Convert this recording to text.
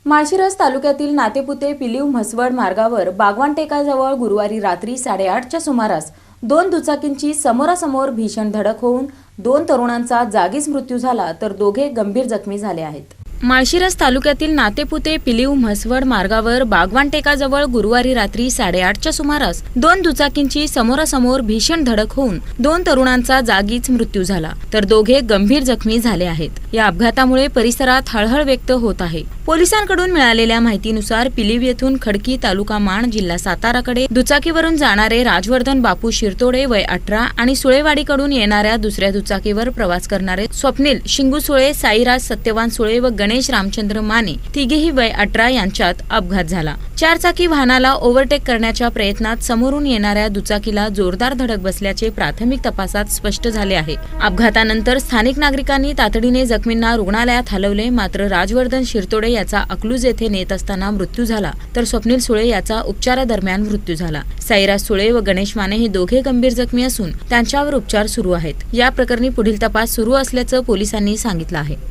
माळशिरस तालुक्यातील नातेपुते पिलीव म्हसवड मार्गावर बागवान टेकाजवळ गुरुवारी रात्री 8:30च्या सुमारास दोन दुचाकींची समोरासमोर भीषण धडक होऊन दोन तरुणांचा जागीच मृत्यू झाला तर दोघे गंभीर जखमी झाले आहेत। माळशिरस तालुक्यातील नातेपुते पिलीव म्हसवड मार्गावर बागवान टेकाजवळ गुरुवारी रात्री 8:30च्या सुमारास दोन दुचाकींची समोरासमोर भीषण धडक होऊन दोन तरुणांचा जागीच मृत्यू झाला तर दोघे गंभीर जखमी झाले आहेत। या अपघातामुळे परिसरात हळहळ व्यक्त होत आहे। पोलिसांकडून मिळालेल्या माहितीनुसार पिलीव येथून खडकी तालुका माण जिल्हा साताराकडे दुचाकीवरून जाणारे राजवर्धन बापू शिरतोडे वय 18 आणि सुळेवाडीकडून येणाऱ्या दुसऱ्या दुचाकीवर प्रवास करणारे स्वप्नील शिंगू सुळे, साईराज सत्यवान सुळे व गणेश रामचंद्र माने तिघेही वय 18 यांच्यात अपघात झाला। चारचाकी वाहनाला ओव्हरटेक करण्याच्या प्रयत्नात समोरून येणाऱ्या दुचाकीला जोरदार धडक बसल्याचे प्राथमिक तपासात स्पष्ट झाले आहे। अपघातानंतर स्थानिक नागरिकांनी तातडीने जखमींना रुग्णालयात हलवले, मात्र राजवर्धन शिरतोडे याचा अकलूज येथे नेत असताना मृत्यू झाला तर स्वप्नील सुळे याचा उपचारादरम्यान मृत्यू झाला। साईराज सुळे व गणेश माने हे दोघे गंभीर जखमी असून त्यांच्यावर उपचार सुरू आहेत। या प्रकरणी पुढील तपास सुरू असल्याचं पोलिसांनी सांगितलं आहे।